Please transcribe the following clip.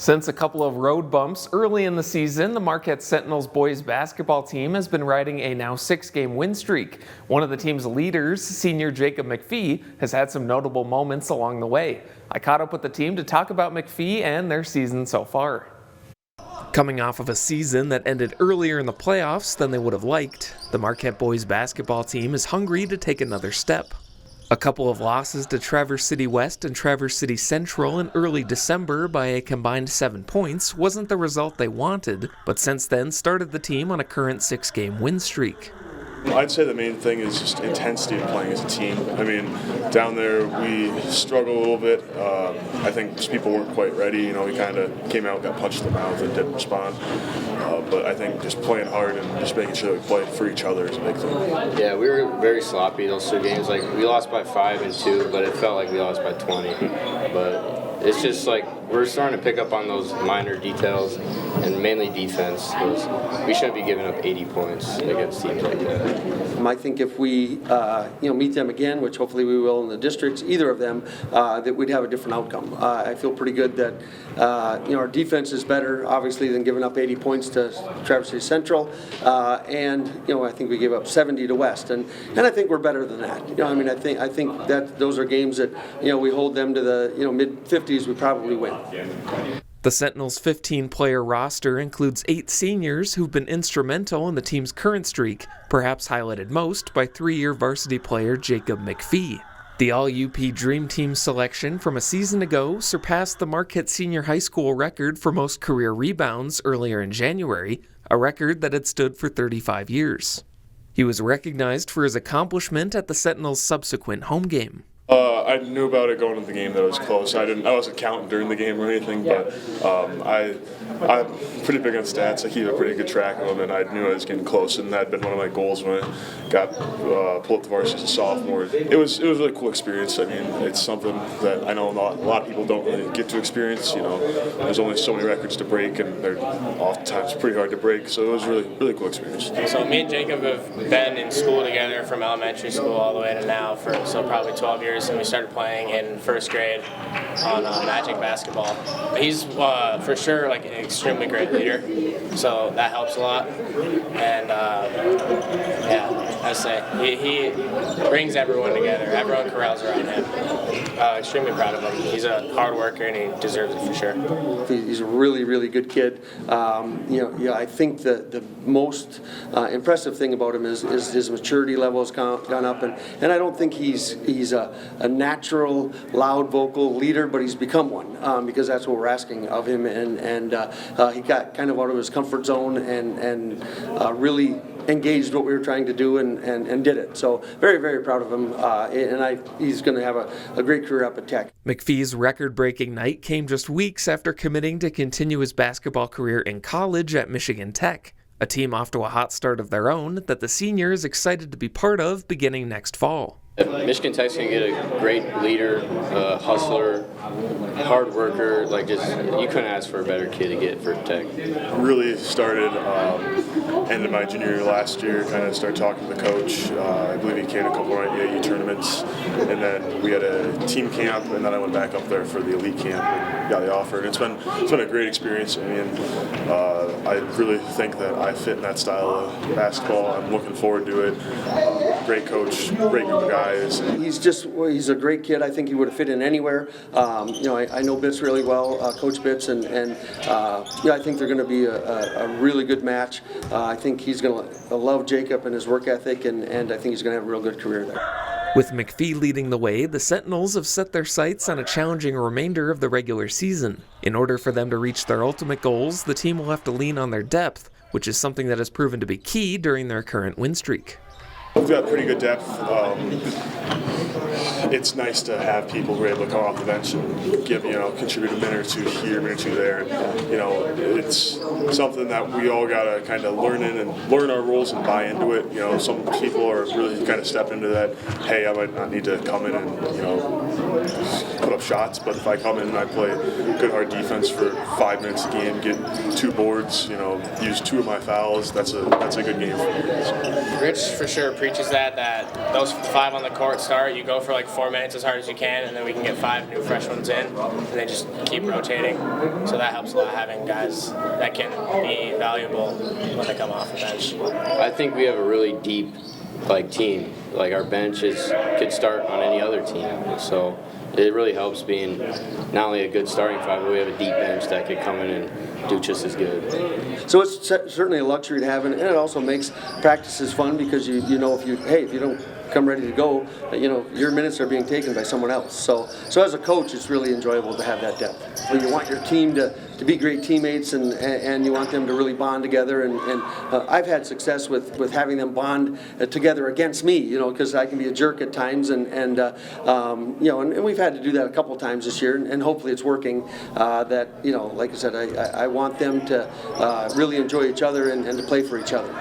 Since a couple of road bumps early in the season, the Marquette Sentinels boys basketball team has been riding a now 6-game win streak. One of the team's leaders, senior Jacob MacPhee, has had some notable moments along the way. I caught up with the team to talk about MacPhee and their season so far. Coming off of a season that ended earlier in the playoffs than they would have liked, the Marquette boys basketball team is hungry to take another step. A couple of losses to Traverse City West and Traverse City Central in early December by a combined 7 points wasn't the result they wanted, but since then started the team on a current 6-game win streak. I'd say the main thing is just intensity of playing as a team. I mean, down there we struggled a little bit. I think just people weren't quite ready. We kind of came out, got punched in the mouth, and didn't respond. But I think just playing hard and just making sure that we play for each other is a big thing. Yeah, we were very sloppy those 2 games. Like, we lost by 5 and 2, but it felt like we lost by 20. But it's just like we're starting to pick up on those minor details and mainly defense. We shouldn't be giving up 80 points against teams like that. I think if we meet them again, which hopefully we will in the districts, either of them, that we'd have a different outcome. I feel pretty good that our defense is better, obviously, than giving up 80 points to Traverse City Central, and I think we gave up 70 to West, and I think we're better than that. I think that those are games that we hold them to the mid 50s, we probably win. The Sentinels' 15-player roster includes 8 seniors who've been instrumental in the team's current streak, perhaps highlighted most by 3-year varsity player Jacob MacPhee. The All-UP Dream Team selection from a season ago surpassed the Marquette Senior High School record for most career rebounds earlier in January, a record that had stood for 35 years. He was recognized for his accomplishment at the Sentinels' subsequent home game. I knew about it going into the game that it was close. I wasn't counting during the game or anything, but I'm pretty big on stats. I keep a pretty good track of them, and I knew I was getting close, and that had been one of my goals when I got pulled up to varsity as a sophomore. It was a really cool experience. I mean, it's something that I know a lot of people don't really get to experience. There's only so many records to break, and they're oftentimes pretty hard to break. So it was a really cool experience. So me and Jacob have been in school together from elementary school all the way to now for probably 12 years, and we started playing in first grade on Magic basketball. He's for sure like an extremely great leader, so that helps a lot. And I say he brings everyone together. Everyone corrals around him. Extremely proud of him. He's a hard worker and he deserves it for sure. He's a really good kid. I think the most impressive thing about him is his maturity level has gone up, and I don't think he's a natural loud vocal leader, but he's become one because that's what we're asking of him, and he got kind of out of his comfort zone and really engaged what we were trying to do and did it. So very proud of him, and he's going to have a great career up at Tech. MacPhee's record-breaking night came just weeks after committing to continue his basketball career in college at Michigan Tech, a team off to a hot start of their own that the senior is excited to be part of beginning next fall. Michigan Tech's going to get a great leader, hustler, hard worker. You couldn't ask for a better kid to get for Tech. Really started end of my junior year last year, kind of started talking to the coach. I believe he came to a couple of AAU tournaments, and then we had a team camp, and then I went back up there for the elite camp and got the offer. And it's been a great experience. I mean, I really think that I fit in that style of basketball. I'm looking forward to it. Great coach, great group of guys. He's a great kid. I think he would have fit in anywhere. I know Bitts really well, Coach Bitts, and I think they're going to be a really good match. I think he's going to love Jacob and his work ethic, and I think he's going to have a real good career there. With MacPhee leading the way, the Sentinels have set their sights on a challenging remainder of the regular season. In order for them to reach their ultimate goals, the team will have to lean on their depth, which is something that has proven to be key during their current win streak. We've got pretty good depth. It's nice to have people who are able to come off the bench and contribute a minute or two here, a minute or two there. It's something that we all got to kind of learn our roles and buy into it. Some people are really kind of step into that. Hey, I might not need to come in and put up shots, but if I come in and I play good hard defense for 5 minutes a game, get 2 boards, use 2 of my fouls, that's a good game for me. So. Rich for sure preaches that those 5 on the court start, you go for like 4 minutes as hard as you can, and then we can get 5 new fresh ones in, and they just keep rotating. So that helps a lot, having guys that can be valuable when they come off the bench. I think we have a really deep team. Like our bench could start on any other team. So it really helps being not only a good starting 5, but we have a deep bench that could come in and do just as good. So it's certainly a luxury to have, and it also makes practices fun because you know if you don't come ready to go, your minutes are being taken by someone else. So as a coach, it's really enjoyable to have that depth. You want your team to be great teammates, and you want them to really bond together. And I've had success with having them bond together against me, because I can be a jerk at times, and we've had to do that a couple times this year, and hopefully it's working. Like I said, I want them to really enjoy each other and to play for each other.